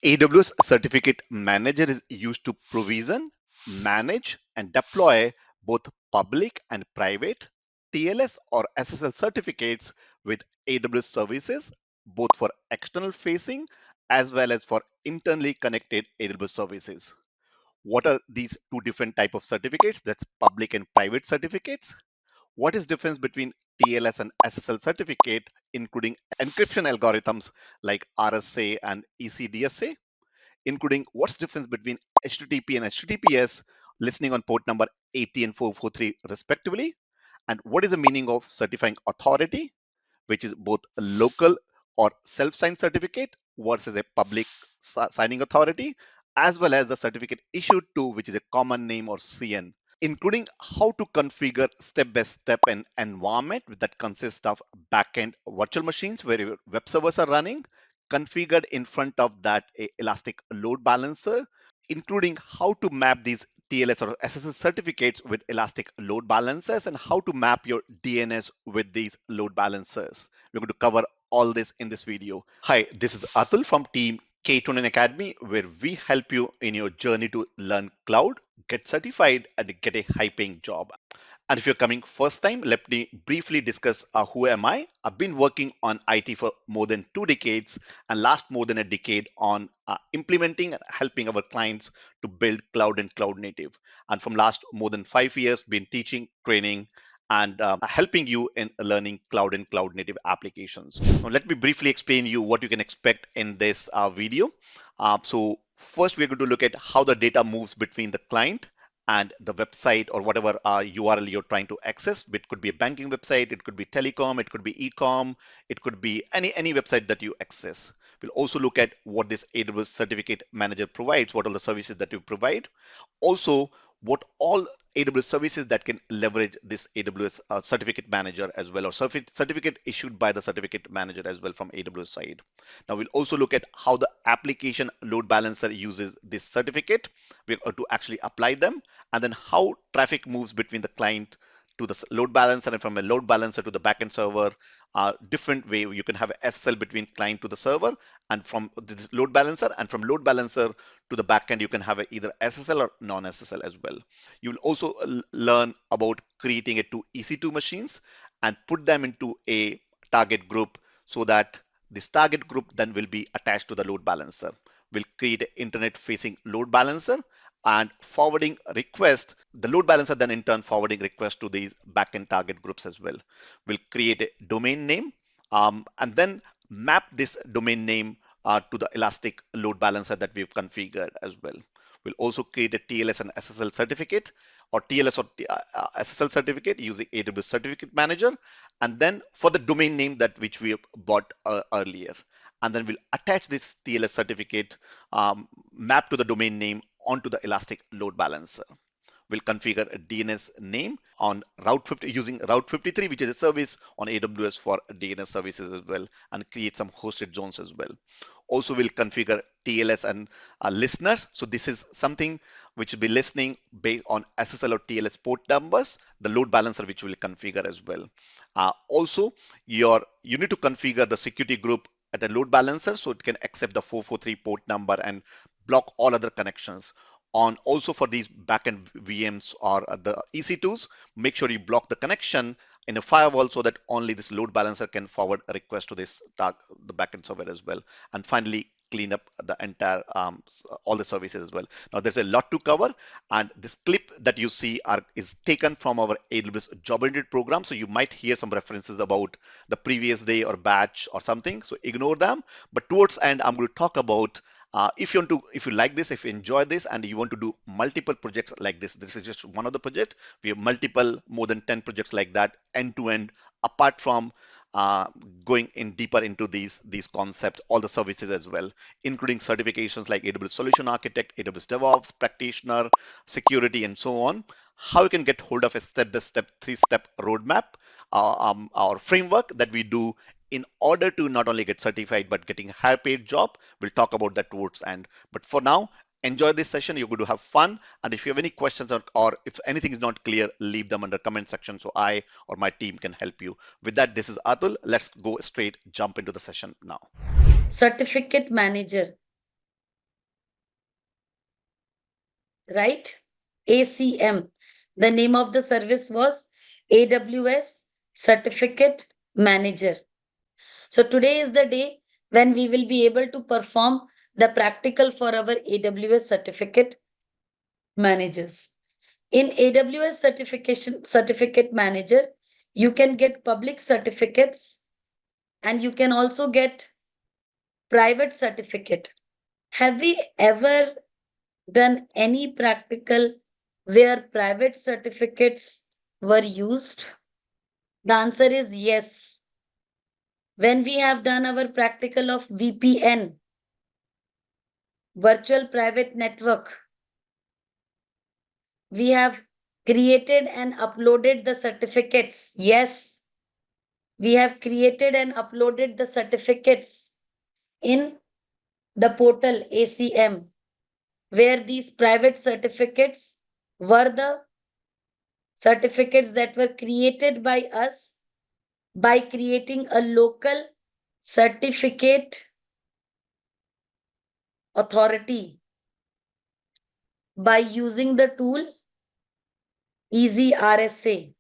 AWS Certificate Manager is used to provision, manage, and deploy both public and private TLS or SSL certificates with AWS services, both for external facing as well as for internally connected AWS services. What are these two different type of certificates? That's public and private certificates. What is difference between TLS and SSL certificate, including encryption algorithms like RSA and ECDSA? Including what's the difference between HTTP and HTTPS, listening on port number 80 and 443 respectively, and what is the meaning of certifying authority, which is both a local or self-signed certificate versus a public signing authority, as well as the certificate issued to, which is a common name or CN, including how to configure step-by-step an environment that consists of backend virtual machines where your web servers are running, configured in front of that a Elastic load balancer, including how to map these TLS or SSL certificates with Elastic load balancers and how to map your DNS with these load balancers. We're going to cover all this in this video. Hi, this is Atul from team K29 Academy, where we help you in your journey to learn cloud, get certified, and get a high paying job. And if you're coming first time, let me briefly discuss who am I. I've been working on IT for more than 2 decades and last more than a decade on implementing and helping our clients to build cloud and cloud native. And from last more than 5 years, been teaching, training, and helping you in learning cloud and cloud native applications. Now, let me briefly explain you what you can expect in this video. So first, we're going to look at how the data moves between the client and the website or whatever URL you're trying to access. It could be a banking website, it could be telecom, it could be e-com, it could be any website that you access. We'll also look at what this AWS Certificate Manager provides, what are the services that you provide. Also, what all AWS services that can leverage this AWS Certificate Manager as well, or certificate issued by the Certificate Manager as well from AWS side. Now we'll also look at how the application load balancer uses this certificate to actually apply them, and then how traffic moves between the client to the load balancer and from a load balancer to the backend server. Different way you can have SSL between client to the server and from this load balancer, and from load balancer to the backend you can have either SSL or non-SSL as well. You'll also learn about creating a two EC2 machines and put them into a target group so that this target group then will be attached to the load balancer. We'll create an internet facing load balancer and forwarding request, the load balancer then in turn forwarding request to these backend target groups as well. We'll create a domain name and then map this domain name to the Elastic load balancer that we've configured as well. We'll also create a TLS and SSL certificate or TLS or SSL certificate using AWS Certificate Manager, and then for the domain name that which we bought earlier. And then we'll attach this TLS certificate map to the domain name onto the Elastic load balancer. We'll configure a DNS name on Route 50 using Route 53, which is a service on AWS for DNS services as well, and create some hosted zones as well. Also, we'll configure TLS and listeners. So this is something which will be listening based on SSL or TLS port numbers, the load balancer which will configure as well. Also, you need to configure the security group at a load balancer so it can accept the 443 port number and block all other connections. On also for these backend VMs or the EC2s, make sure you block the connection in a firewall so that only this load balancer can forward a request to this the backend server as well. And finally, clean up the entire all the services as well. Now there's a lot to cover, and this clip that you see is taken from our AWS job oriented program. So you might hear some references about the previous day or batch or something. So ignore them. But towards end, I'm going to talk about if you like this, if you enjoy this, and you want to do multiple projects like this is just one of the project. We have multiple, more than 10 projects like that, end to end, apart from going in deeper into these concepts, all the services as well, including certifications like AWS Solution Architect, AWS DevOps Practitioner, security, and so on. How you can get hold of a step-by-step, 3-step roadmap or framework that we do in order to not only get certified but getting a higher paid job. We'll talk about that towards end. But for now, enjoy this session. You're going to have fun. And if you have any questions or if anything is not clear, leave them under comment section so I or my team can help you. With that, this is Atul. Let's go straight, jump into the session now. Certificate Manager right? ACM. The name of the service was AWS Certificate Manager. So today is the day when we will be able to perform the practical for our AWS certificate managers. In AWS certificate manager, you can get public certificates and you can also get private certificate. Have we ever done any practical where private certificates were used? The answer is yes. When we have done our practical of VPN, virtual private network, we have created and uploaded the certificates. Yes, we have created and uploaded the certificates in the portal ACM, where these private certificates were the certificates that were created by us by creating a local certificate authority by using the tool Easy RSA.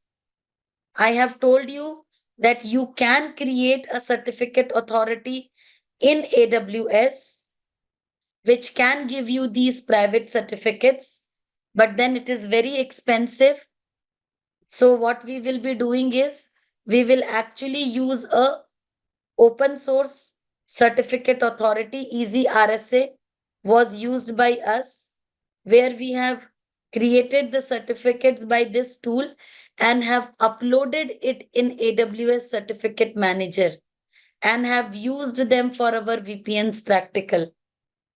I have told you that you can create a certificate authority in AWS, which can give you these private certificates, but then it is very expensive. So what we will be doing is we will actually use a open source certificate authority. Easy RSA was used by us, where we have created the certificates by this tool and have uploaded it in AWS certificate manager and have used them for our VPNs practical.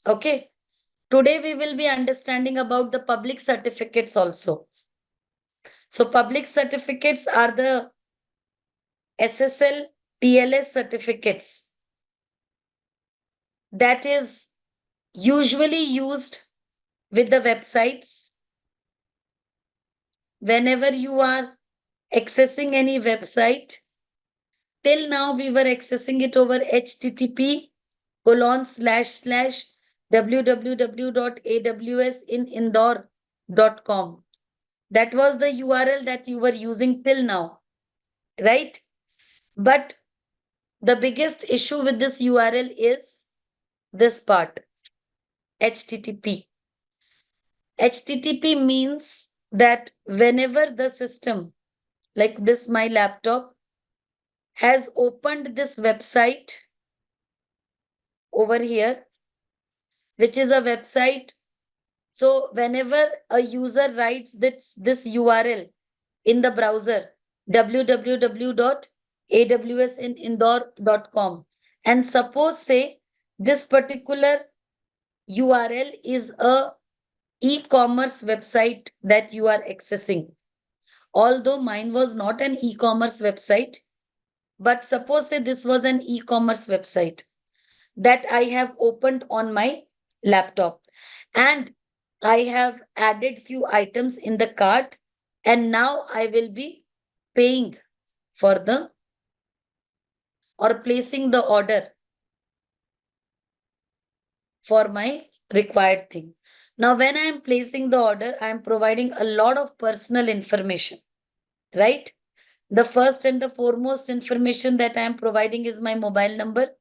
Okay. Today we will be understanding about the public certificates also. So public certificates are the SSL TLS certificates that is usually used with the websites. Whenever you are accessing any website, till now we were accessing it over http://www.awsinindore.com. That was the URL that you were using till now, right? But the biggest issue with this URL is this part, HTTP. HTTP means that whenever the system, like this, my laptop, has opened this website over here, which is a website. So whenever a user writes this URL in the browser, www.awsinindore.com, and suppose say this particular URL is a e-commerce website that you are accessing. Although mine was not an e-commerce website, but suppose say this was an e-commerce website that I have opened on my laptop and I have added few items in the cart and now I will be paying for the or placing the order for my required thing. Now, when I am placing the order, I am providing a lot of personal information, right? The first and the foremost information that I am providing is my mobile number,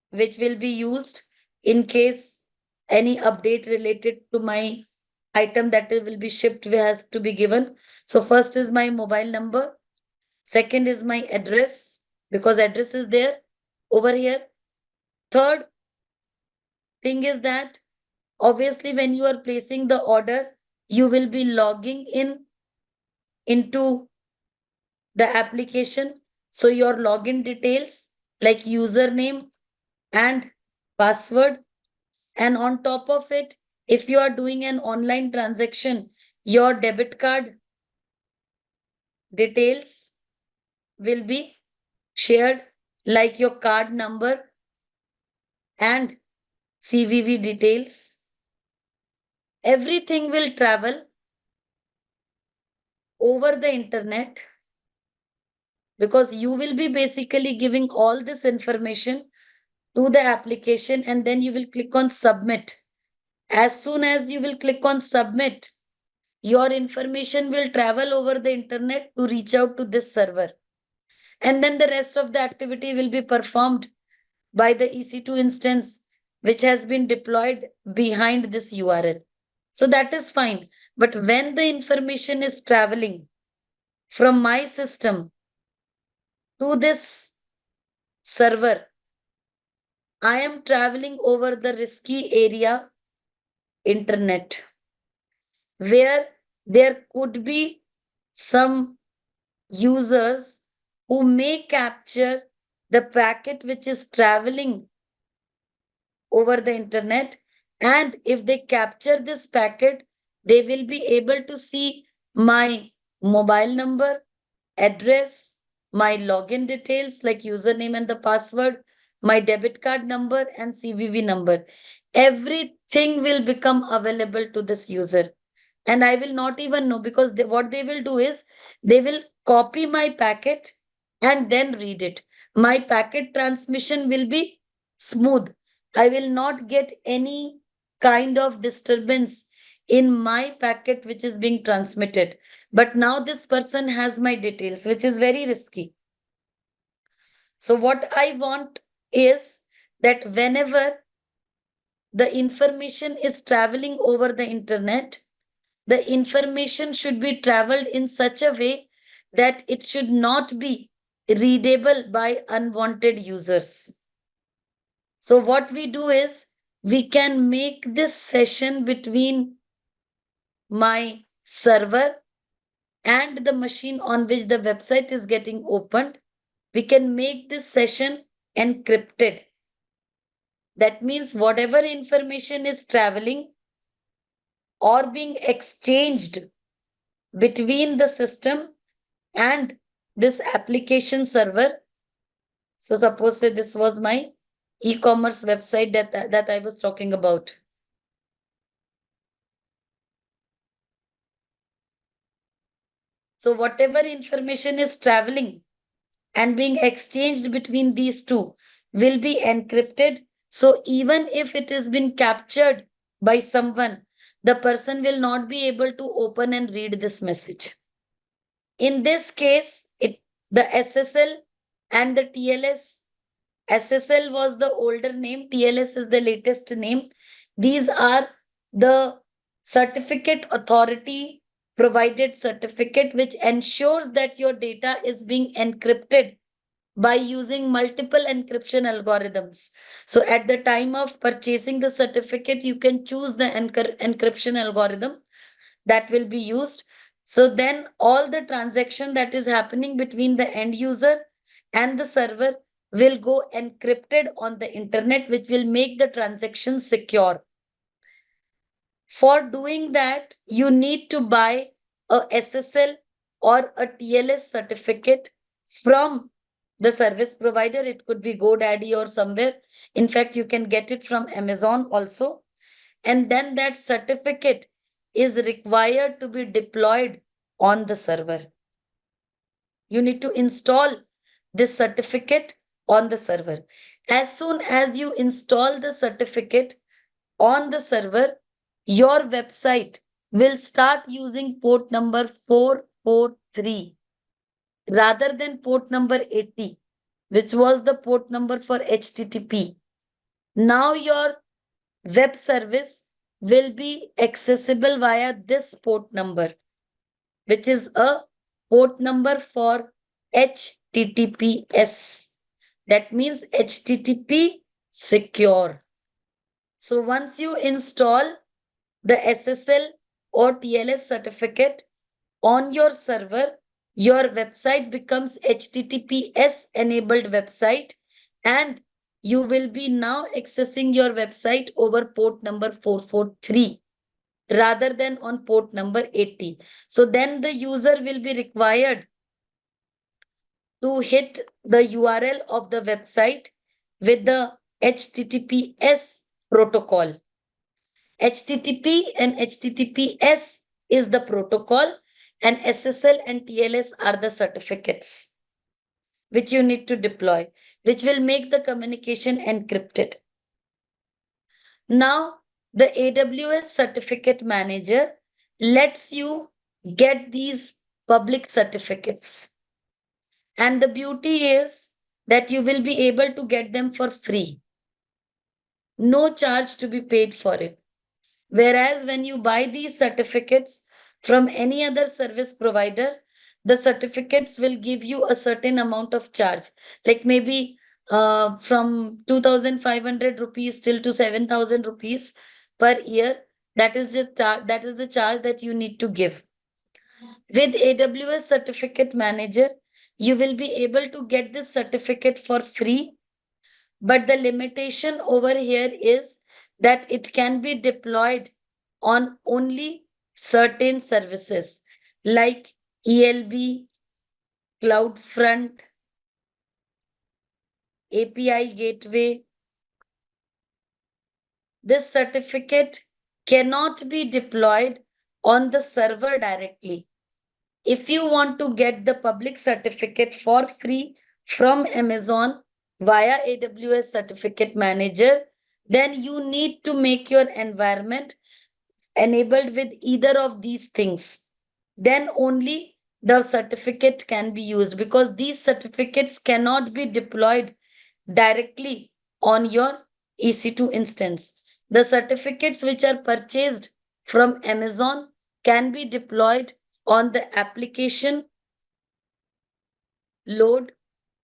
which will be used in case any update related to my item that will be shipped has to be given. So first is my mobile number. Second is my address, because address is there over here. Third thing is that obviously when you are placing the order, you will be logging in into the application. So your login details like username and password. And on top of it, if you are doing an online transaction, your debit card details will be shared, like your card number and CVV details. Everything will travel over the internet because you will be basically giving all this information to the application and then you will click on submit. As soon as you will click on submit, your information will travel over the internet to reach out to this server. And then the rest of the activity will be performed by the EC2 instance, which has been deployed behind this URL. So that is fine. But when the information is traveling from my system to this server, I am traveling over the risky area internet, where there could be some users who may capture the packet which is traveling over the internet. And if they capture this packet, they will be able to see my mobile number, address, my login details like username and the password, my debit card number and CVV number. Everything will become available to this user. And I will not even know, because what they will do is they will copy my packet and then read it. My packet transmission will be smooth. I will not get any kind of disturbance in my packet which is being transmitted. But now this person has my details, which is very risky. So what I want is that whenever the information is traveling over the internet, the information should be traveled in such a way that it should not be readable by unwanted users. So what we do is we can make this session between my server and the machine on which the website is getting opened. We can make this session encrypted. That means whatever information is traveling or being exchanged between the system and this application server. So suppose say this was my e-commerce website that I was talking about. So whatever information is traveling and being exchanged between these two will be encrypted. So even if it has been captured by someone, the person will not be able to open and read this message. In this case, the SSL and the TLS. SSL was the older name, TLS is the latest name. These are the certificate authority provided certificate which ensures that your data is being encrypted by using multiple encryption algorithms. So at the time of purchasing the certificate, you can choose the encryption algorithm that will be used. So then all the transaction that is happening between the end user and the server will go encrypted on the internet, which will make the transaction secure. For doing that, you need to buy a SSL or a TLS certificate from the service provider. It could be GoDaddy or somewhere. In fact, you can get it from Amazon also. And then that certificate is required to be deployed on the server. You need to install this certificate on the server. As soon as you install the certificate on the server, your website will start using port number 443 rather than port number 80, which was the port number for HTTP. Now your web service will be accessible via this port number, which is a port number for HTTPS. That means HTTP secure. So once you install the SSL or TLS certificate on your server, your website becomes HTTPS enabled website, and you will be now accessing your website over port number 443 rather than on port number 80. So then the user will be required to hit the URL of the website with the HTTPS protocol. HTTP and HTTPS is the protocol, and SSL and TLS are the certificates which you need to deploy, which will make the communication encrypted. Now, The AWS Certificate Manager lets you get these public certificates. And the beauty is that you will be able to get them for free. No charge to be paid for it. Whereas when you buy these certificates from any other service provider, the certificates will give you a certain amount of charge, like maybe from 2,500 rupees till to 7,000 rupees per year. That is the charge that you need to give. With AWS Certificate Manager, you will be able to get this certificate for free, but the limitation over here is that it can be deployed on only certain services like ELB, CloudFront, API Gateway. This certificate cannot be deployed on the server directly. If you want to get the public certificate for free from Amazon via AWS Certificate Manager, then you need to make your environment enabled with either of these things. Then only the certificate can be used, because these certificates cannot be deployed directly on your EC2 instance. The certificates which are purchased from Amazon can be deployed on the application load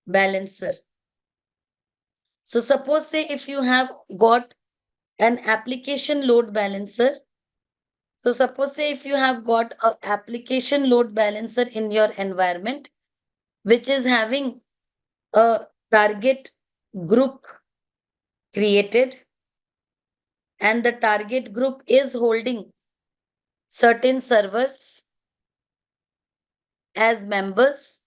balancer. So suppose say if you have got an application load balancer. So suppose say if you have got an application load balancer in your environment, which is having a target group created, and the target group is holding certain servers as members.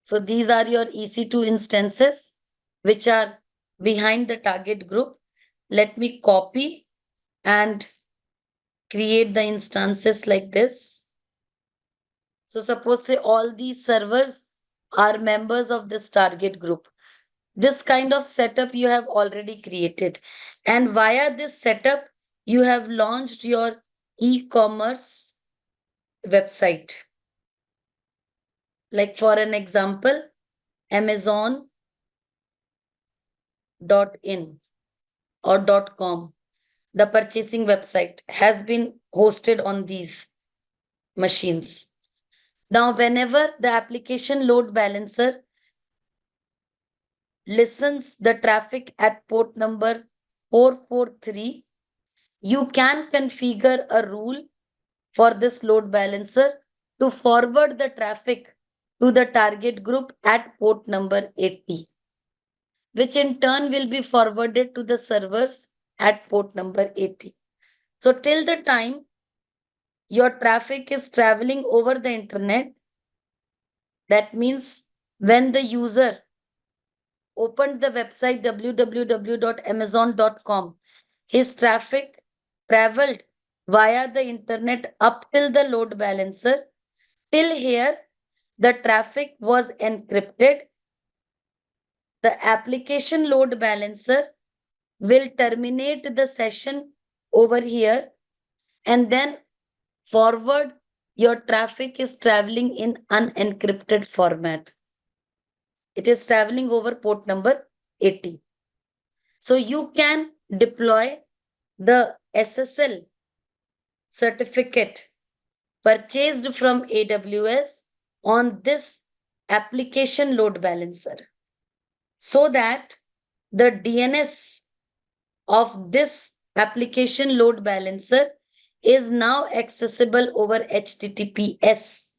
So these are your EC2 instances which are behind the target group. Let me copy and create the instances like this. So suppose say all these servers are members of this target group. This kind of setup you have already created. And via this setup, you have launched your e-commerce website. Like for an example, Amazon.in or .com. The purchasing website has been hosted on these machines. Now, whenever the application load balancer listens the traffic at port number 443, you can configure a rule for this load balancer to forward the traffic to the target group at port number 80, which in turn will be forwarded to the servers at port number 80. So till the time your traffic is traveling over the internet, that means when the user opened the website www.amazon.com, his traffic traveled via the internet up till the load balancer. Till here, the traffic was encrypted. The application load balancer will terminate the session over here, and then forward your traffic is traveling in unencrypted format. It is traveling over port number 80. So you can deploy the SSL certificate purchased from AWS on this application load balancer, so that the DNS of this application load balancer is now accessible over HTTPS.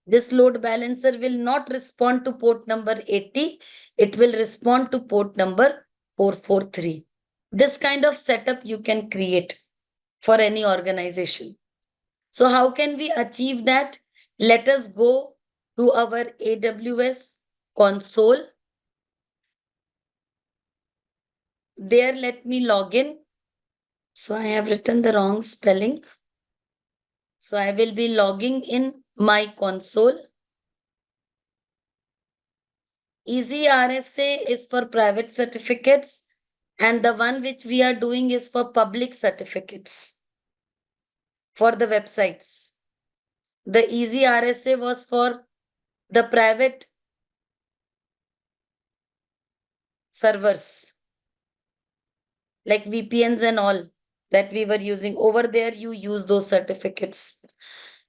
This load balancer will not respond to port number 80. It will respond to port number 443. This kind of setup you can create for any organization. So how can we achieve that? Let us go to our AWS console. There, let me log in. So I have written the wrong spelling. So I will be logging in my console. Easy RSA is for private certificates. And the one which we are doing is for public certificates for the websites. The Easy RSA was for the private servers like VPNs and all that we were using. Over there, you use those certificates.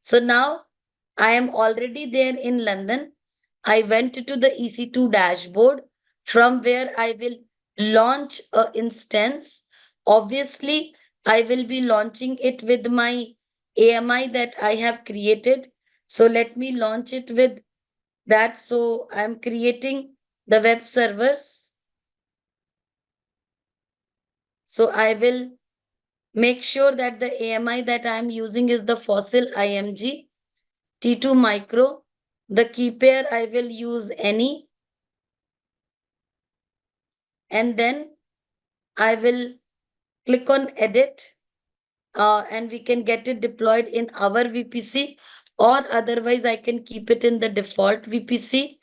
So now I am already there in London. I went to the EC2 dashboard from where I will launch a instance. Obviously, I will be launching it with my AMI that I have created. So let me launch it with that. So I'm creating the web servers. So I will make sure that the AMI that I'm using is the Fossil IMG T2 Micro. The key pair I will use any. And then I will click on edit and we can get it deployed in our VPC, or otherwise I can keep it in the default VPC.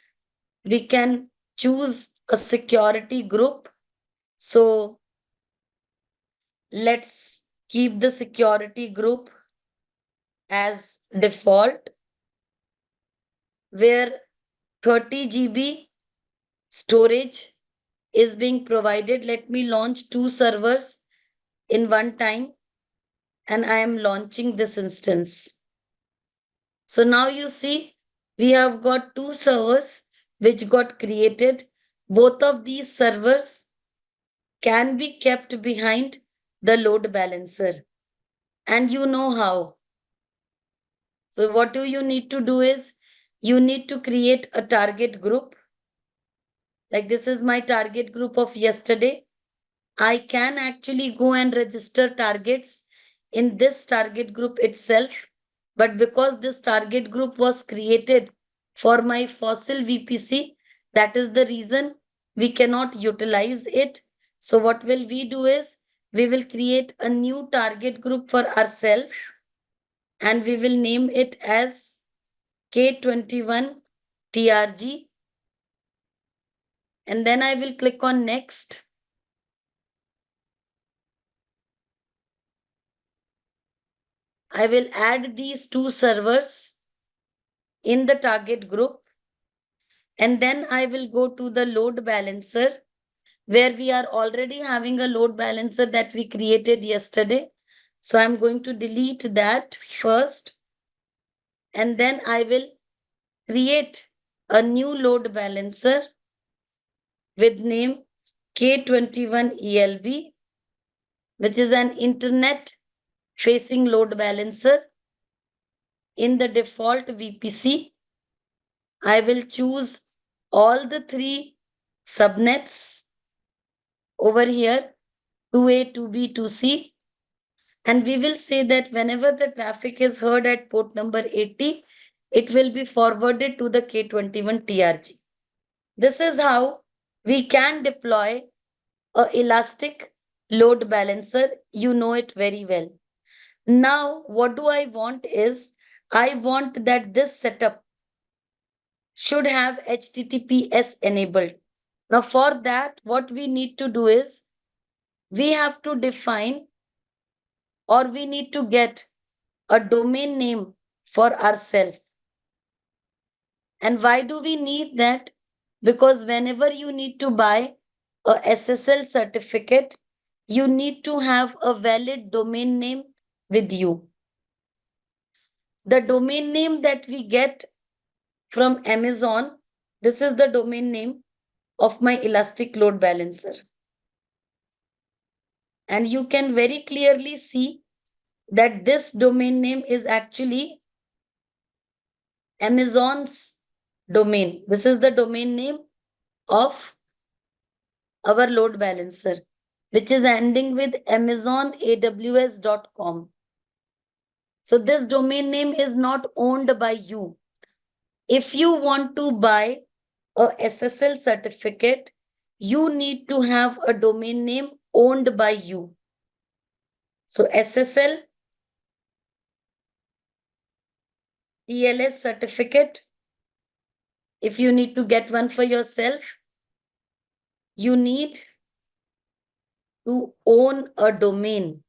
We can choose a security group. So let's keep the security group as default, where 30 GB storage is being provided. Let me launch 2 servers in one time, and I am launching this instance. So now you see we have got 2 servers which got created. Both of these servers can be kept behind the load balancer, and you know how. So what do you need to do is you need to create a target group. Like this is my target group of yesterday. I can actually go and register targets in this target group itself. But because this target group was created for my fossil VPC, that is the reason we cannot utilize it. So what will we do is we will create a new target group for ourselves and we will name it as K21 TRG. And then I will click on next. I will add these 2 servers in the target group, and then I will go to the load balancer where we are already having a load balancer that we created yesterday. So I'm going to delete that first, and then I will create a new load balancer with name K21 ELB, which is an internet facing load balancer. In the default VPC, I will choose all the 3 subnets over here, 2A, 2B, 2C. And we will say that whenever the traffic is heard at port number 80, it will be forwarded to the K21 TRG. This is how we can deploy a elastic load balancer. You know it very well. Now, what do I want is, I want that this setup should have HTTPS enabled. Now, for that, what we need to do is we have to define, or we need to get a domain name for ourselves. And why do we need that? Because whenever you need to buy a SSL certificate, you need to have a valid domain name with you. The domain name that we get from Amazon, this is the domain name of my Elastic Load Balancer. And you can very clearly see that this domain name is actually Amazon's domain. This is the domain name of our load balancer, which is ending with amazonaws.com. So this domain name is not owned by you. If you want to buy a SSL certificate, you need to have a domain name owned by you. So SSL TLS certificate, if you need to get one for yourself, you need to own a domain,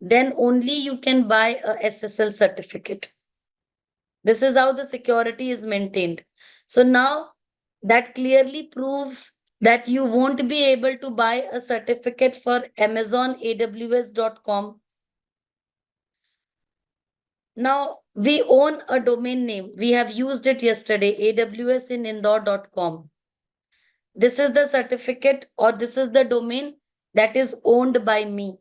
then only you can buy a SSL certificate. This is how the security is maintained. So now that clearly proves that you won't be able to buy a certificate for Amazon AWS.com. Now we own a domain name. We have used it yesterday, awsinindore.com. This is the certificate or this is the domain that is owned by me.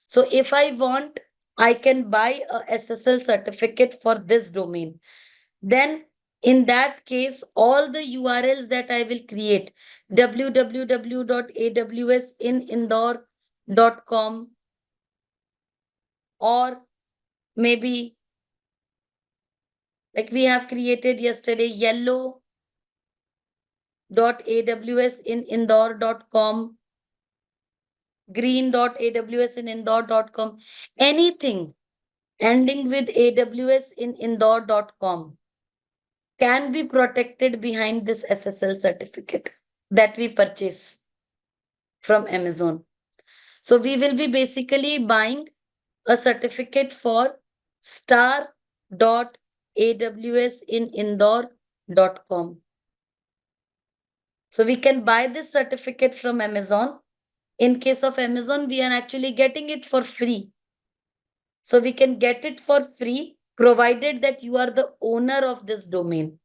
So if I want, I can buy a SSL certificate for this domain. Then in that case, all the URLs that I will create, www.awsinindore.com, or maybe like we have created yesterday, yellow.awsinindore.com, green.awsinindore.com, anything ending with awsinindore.com can be protected behind this SSL certificate that we purchase from Amazon. So we will be basically buying a certificate for star.awsinindore.com. So we can buy this certificate from Amazon. In case of Amazon, we are actually getting it for free. So we can get it for free provided that you are the owner of this domain.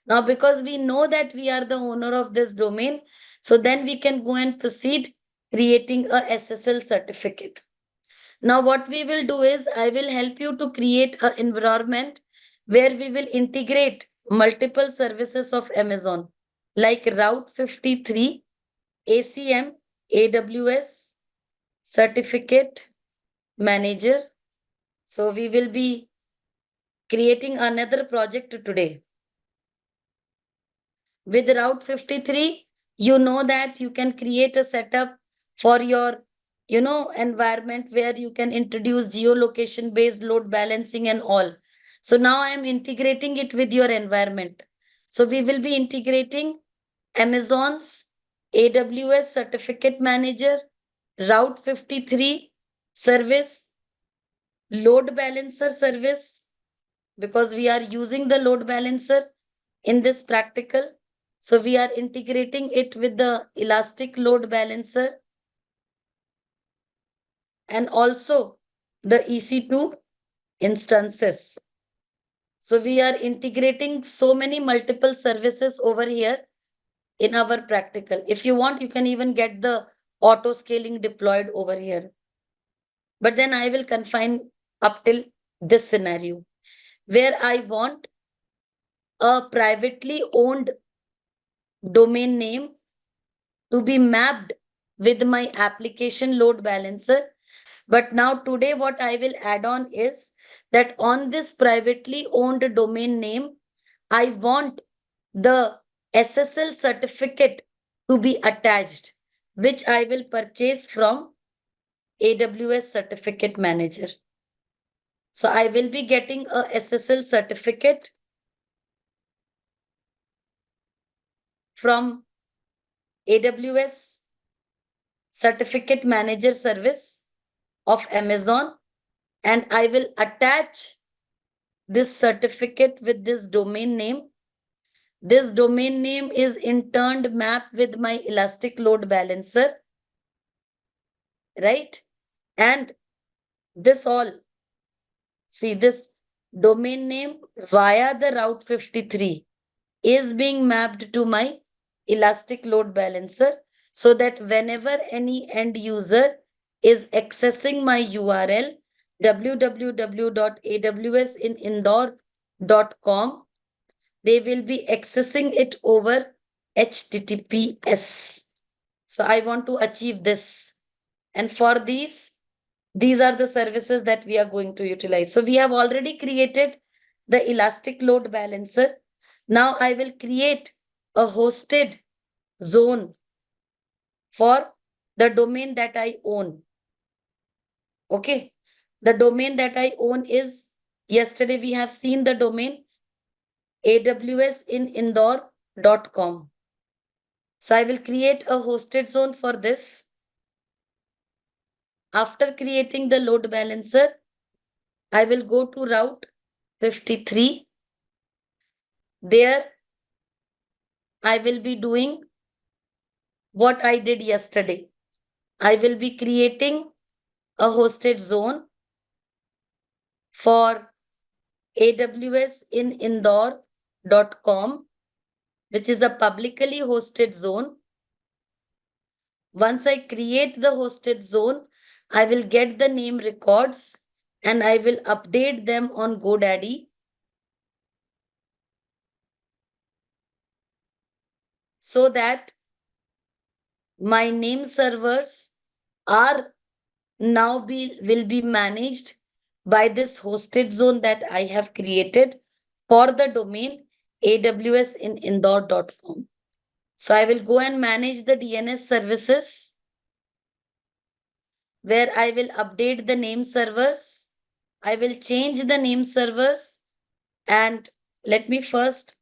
Now, because we know that we are the owner of this domain, so then we can go and proceed creating a SSL certificate. Now, what we will do is I will help you to create an environment where we will integrate multiple services of Amazon like Route 53, ACM, AWS, Certificate Manager. So we will be creating another project today. With Route 53, you know that you can create a setup for your environment where you can introduce geolocation based load balancing and all. So now I am integrating it with your environment. So we will be integrating Amazon's AWS Certificate Manager, Route 53 service, load balancer service, because we are using the load balancer in this practical. So we are integrating it with the Elastic Load Balancer and also the EC2 instances. So we are integrating so many multiple services over here in our practical. If you want, you can even get the auto scaling deployed over here. But then I will confine up till this scenario where I want a privately owned domain name to be mapped with my application load balancer. But now today what I will add on is that on this privately owned domain name, I want the SSL certificate to be attached, which I will purchase from AWS Certificate Manager. So I will be getting a SSL certificate from AWS Certificate Manager service of Amazon, and I will attach this certificate with this domain name. This domain name is in turn mapped with my Elastic Load Balancer, right? And this all, see this domain name via the Route 53 is being mapped to my Elastic Load Balancer so that whenever any end user is accessing my URL www.awsinindore.com, they will be accessing it over HTTPS. So I want to achieve this. And for these are the services that we are going to utilize. So we have already created the Elastic Load Balancer. Now I will create a hosted zone for the domain that I own. Okay. The domain that I own is, yesterday we have seen the domain awsinindore.com. So I will create a hosted zone for this. After creating the load balancer, I will go to route 53. There I will be doing what I did yesterday. I will be creating a hosted zone for AWS in Indore.com, which is a publicly hosted zone. Once I create the hosted zone, I will get the name records and I will update them on GoDaddy so that my name servers are will be managed by this hosted zone that I have created for the domain AWS in Indore.com. So I will go and manage the DNS services where I will update the name servers. I will change the name servers, and let me first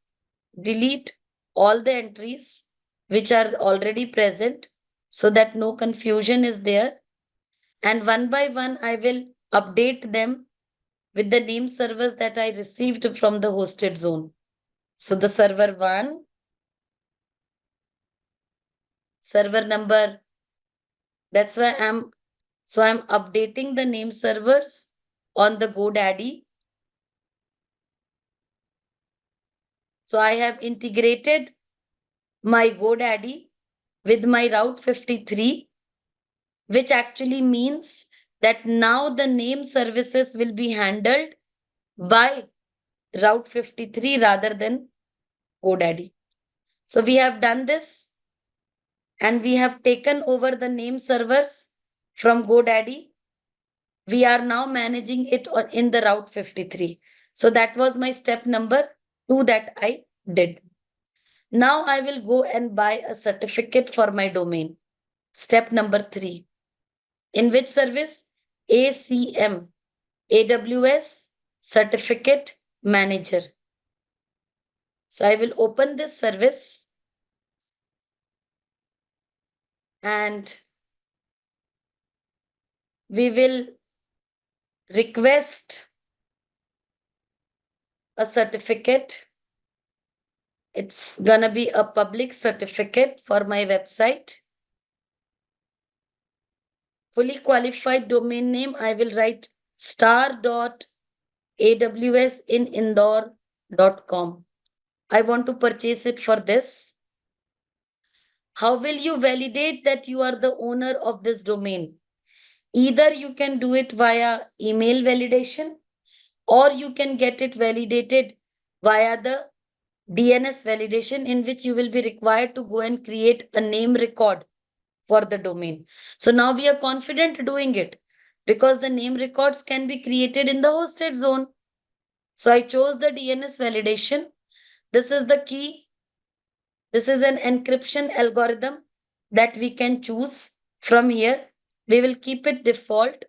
delete all the entries which are already present so that no confusion is there. And one by one, I will update them with the name servers that I received from the hosted zone. So the server 1, server number, that's why I'm updating the name servers on the GoDaddy. So I have integrated my GoDaddy with my Route 53, which actually means that now the name services will be handled by Route 53 rather than GoDaddy. So we have done this and we have taken over the name servers from GoDaddy. We are now managing it in the Route 53. So that was my step number 2 that I did. Now I will go and buy a certificate for my domain. Step number 3. In which service? ACM, AWS Certificate Manager. So I will open this service and we will request a certificate. It's gonna be a public certificate for my website. Fully qualified domain name, I will write star.awsinindore.com. I want to purchase it for this. How will you validate that you are the owner of this domain? Either you can do it via email validation or you can get it validated via the DNS validation, in which you will be required to go and create a name record for the domain. So now we are confident doing it because the name records can be created in the hosted zone. So I chose the DNS validation. This is the key. This is an encryption algorithm that we can choose from here. We will keep it default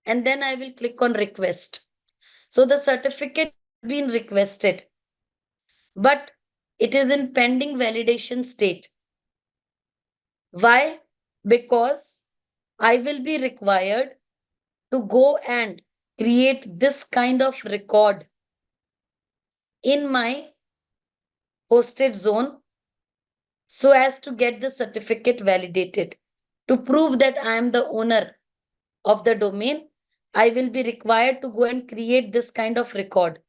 and then I will click on request. So the certificate has been requested, but it is in pending validation state. Why? Because I will be required to go and create this kind of record in my hosted zone so as to get the certificate validated. To prove that I am the owner of the domain, I will be required to go and create this kind of record.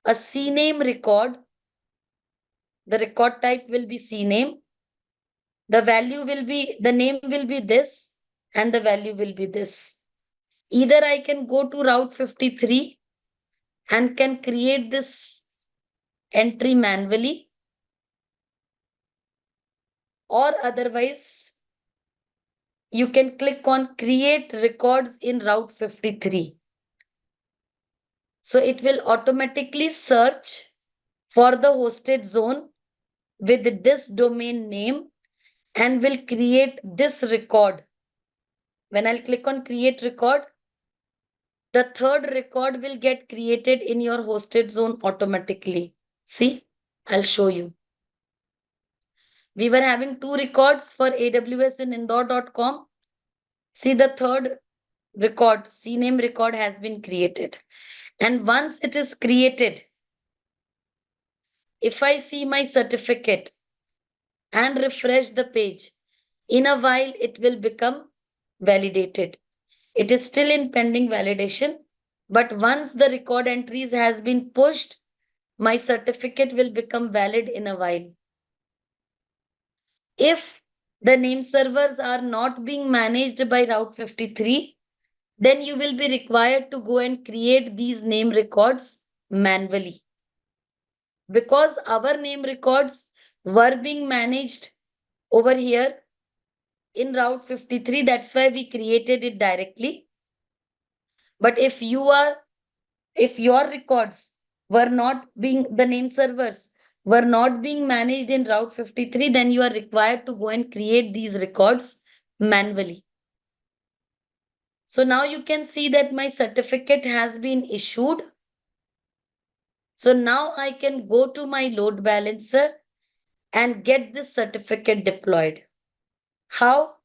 A CNAME record. The record type will be CNAME. The value will be, the name will be this, and the value will be this. Either I can go to Route 53 and can create this entry manually, or otherwise you can click on create records in Route 53. So it will automatically search for the hosted zone with this domain name and will create this record. When I'll click on create record, the third record will get created in your hosted zone automatically. See, I'll show you. We were having 2 records for AWS in Indore.com. See, the third record, CNAME record, has been created. And once it is created, if I see my certificate and refresh the page, in a while it will become validated. It is still in pending validation, but once the record entries has been pushed, my certificate will become valid in a while. If the name servers are not being managed by Route 53, then you will be required to go and create these name records manually. Because our name records were being managed over here in Route 53, that's why we created it directly. But if your records were not being, the name servers were not being managed in Route 53, then you are required to go and create these records manually. So now you can see that my certificate has been issued. So now I can go to my load balancer and get this certificate deployed. How?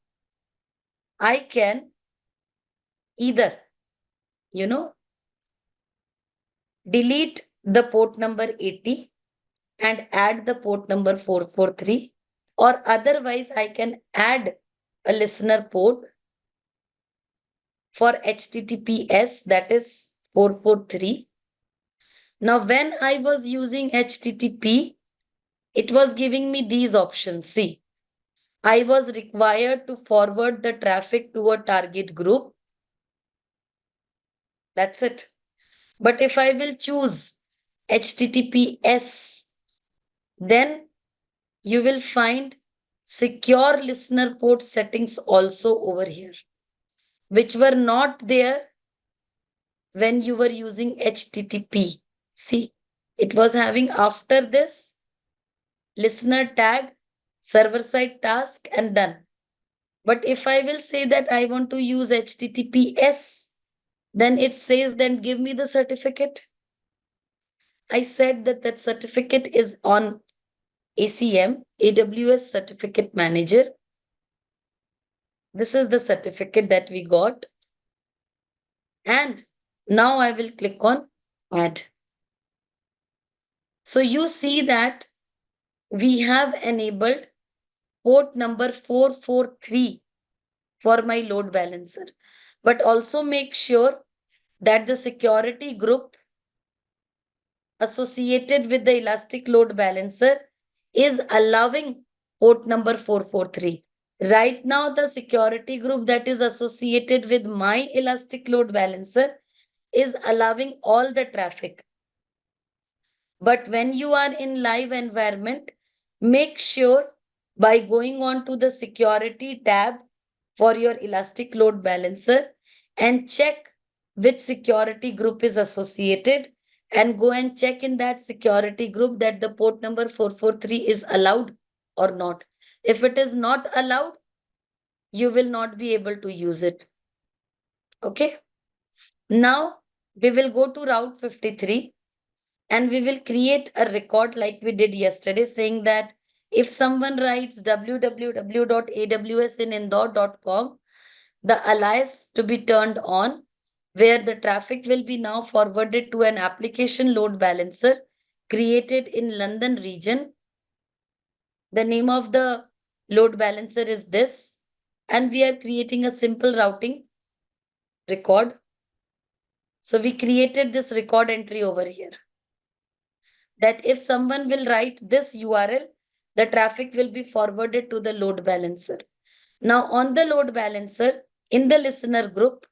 I can either, delete the port number 80 and add the port number 443, or otherwise I can add a listener port for HTTPS, that is 443. Now, when I was using HTTP, it was giving me these options. See, I was required to forward the traffic to a target group. That's it. But if I will choose HTTPS, then you will find secure listener port settings also over here, which were not there when you were using HTTP. See, it was having after this listener tag, server side task, and done. But if I will say that I want to use HTTPS, then it says, then give me the certificate. I said that that certificate is on ACM, AWS Certificate Manager. This is the certificate that we got. And now I will click on add. So you see that we have enabled port number 443 for my load balancer. But also make sure that the security group associated with the Elastic Load Balancer is allowing port number 443. Right now, the security group that is associated with my Elastic Load Balancer is allowing all the traffic. But when you are in live environment, make sure by going on to the security tab for your Elastic Load Balancer and check which security group is associated, and go and check in that security group that the port number 443 is allowed or not. If it is not allowed, you will not be able to use it. Okay. Now we will go to Route 53 and we will create a record like we did yesterday, saying that if someone writes www.awsinindore.com, the alias to be turned on, where the traffic will be now forwarded to an application load balancer created in London region. The name of the load balancer is this, and we are creating a simple routing record. So we created this record entry over here, that if someone will write this URL, the traffic will be forwarded to the load balancer. Now on the load balancer, in the listener group,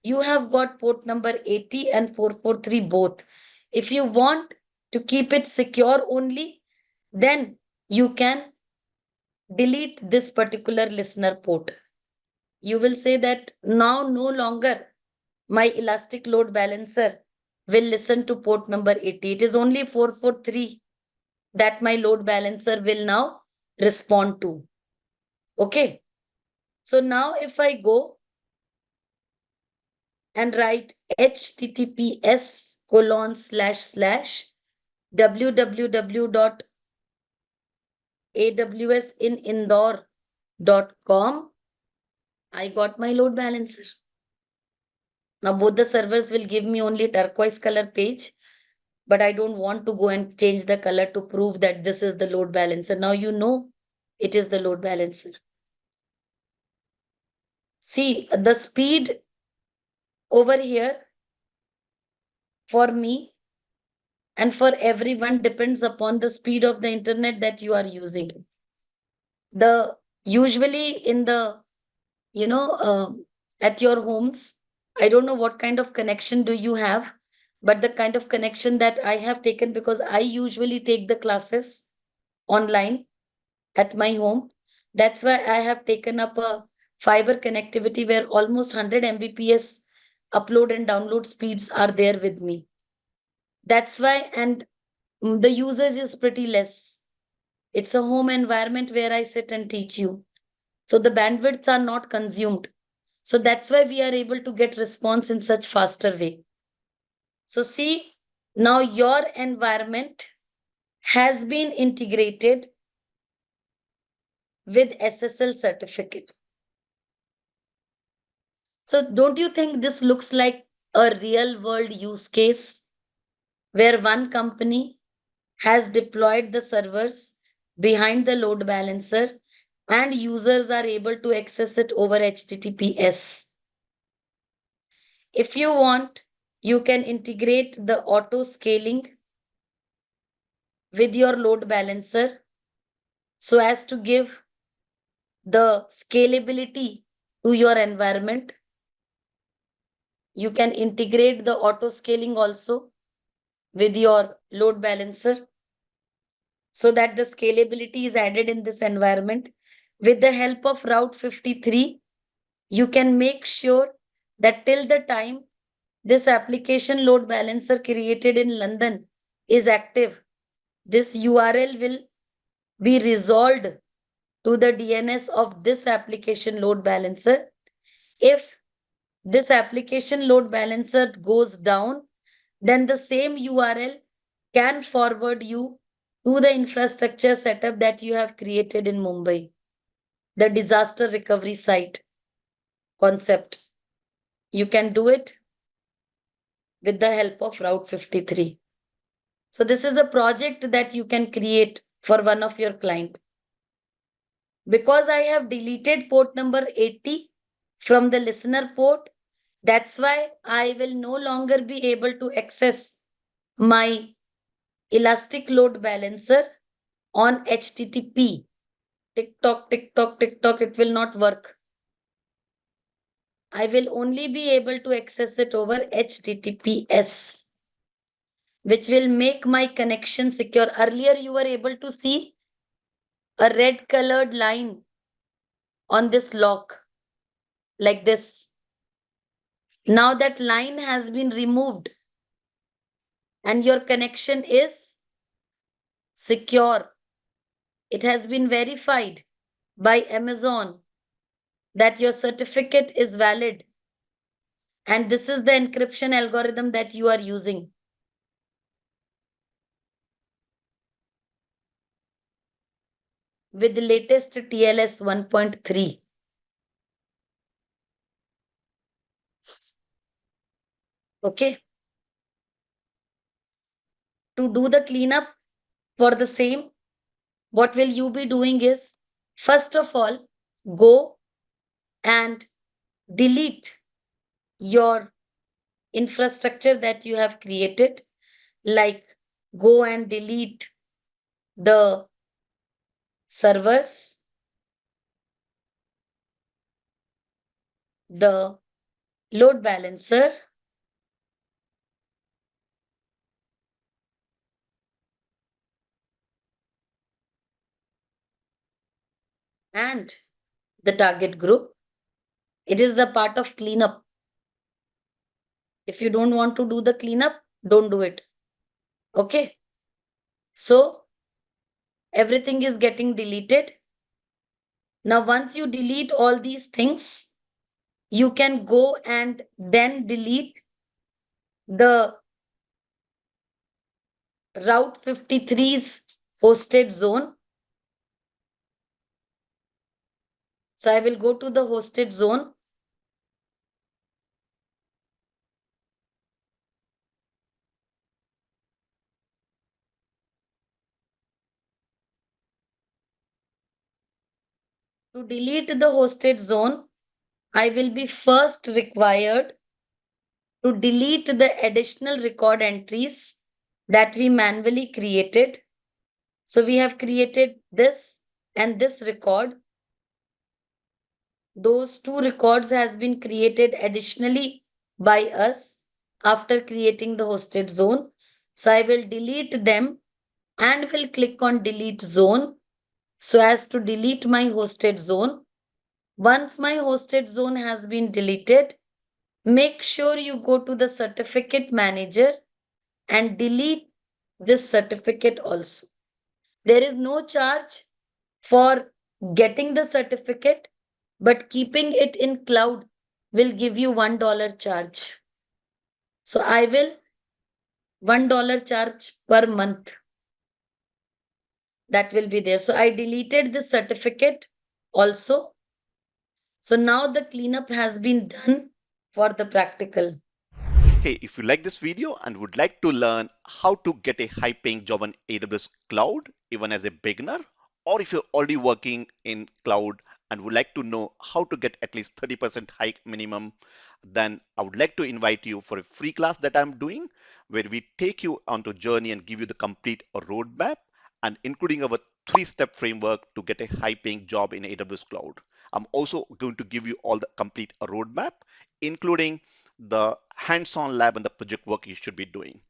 you have got port number 80 and 443 both. If you want to keep it secure only, then you can delete this particular listener port. You will say that now no longer my Elastic Load Balancer will listen to port number 80. It is only 443 that my load balancer will now respond to. Okay. So now if I go and write https:// www AWS in Indore.com, I got my load balancer. Now both the servers will give me only turquoise color page, but I don't want to go and change the color to prove that this is the load balancer. Now you know it is the load balancer. See, the speed over here for me and for everyone depends upon the speed of the internet that you are using. The usually in the, you know, at your homes, I don't know what kind of connection do you have, but the kind of connection that I have taken, because I usually take the classes online at my home. That's why I have taken up a fiber connectivity where almost 100 Mbps upload and download speeds are there with me. That's why, and the usage is pretty less. It's a home environment where I sit and teach you. So the bandwidths are not consumed. So that's why we are able to get response in such faster way. So see, now your environment has been integrated with SSL certificate. So don't you think this looks like a real world use case where one company has deployed the servers behind the load balancer and users are able to access it over HTTPS? If you want, you can integrate the auto scaling with your load balancer so as to give the scalability to your environment. You can integrate the auto scaling also with your load balancer so that the scalability is added in this environment. With the help of Route 53, you can make sure that till the time this application load balancer created in London is active, this URL will be resolved to the DNS of this application load balancer. If this application load balancer goes down, then the same URL can forward you to the infrastructure setup that you have created in Mumbai, the disaster recovery site concept. You can do it with the help of Route 53. So this is a project that you can create for one of your client. Because I have deleted port number 80 from the listener port, that's why I will no longer be able to access my elastic load balancer on HTTP. TikTok, TikTok, TikTok, it will not work. I will only be able to access it over HTTPS, which will make my connection secure. Earlier, you were able to see a red colored line on this lock like this. Now that line has been removed and your connection is secure. It has been verified by Amazon that your certificate is valid. And this is the encryption algorithm that you are using. With the latest TLS 1.3. Okay. To do the cleanup for the same, what will you be doing is, first of all, go and delete your infrastructure that you have created, like go and delete the servers, the load balancer, and the target group. It is the part of cleanup. If you don't want to do the cleanup, don't do it. Okay. So everything is getting deleted. Now, once you delete all these things, you can go and then delete the Route 53's hosted zone. So I will go to the hosted zone. To delete the hosted zone, I will be first required to delete the additional record entries that we manually created. So we have created this and this record. Those two records has been created additionally by us after creating the hosted zone. So I will delete them and will click on delete zone so as to delete my hosted zone. Once my hosted zone has been deleted, make sure you go to the certificate manager and delete this certificate also. There is no charge for getting the certificate, but keeping it in cloud will give you $1 charge. So I will $1 charge per month that will be there. So I deleted the certificate also. So now the cleanup has been done for the practical. Hey, if you like this video and would like to learn how to get a high paying job on AWS Cloud, even as a beginner, or if you're already working in cloud and would like to know how to get at least 30% hike minimum, then I would like to invite you for a free class that I'm doing where we take you onto a journey and give you the complete roadmap and including our three-step framework to get a high paying job in AWS Cloud. I'm also going to give you all the complete roadmap, including the hands-on lab and the project work you should be doing.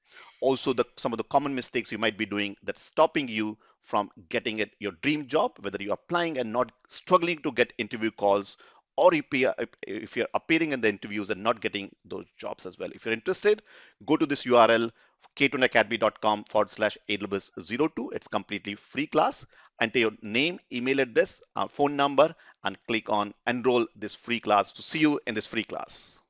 Also, some of the common mistakes you might be doing that's stopping you from getting it your dream job, whether you're applying and not struggling to get interview calls, or if you're appearing in the interviews and not getting those jobs as well. If you're interested, go to this URL k2academy.com/AWS02. It's completely free class. Enter your name, email address, phone number, and click on enroll this free class to see you in this free class.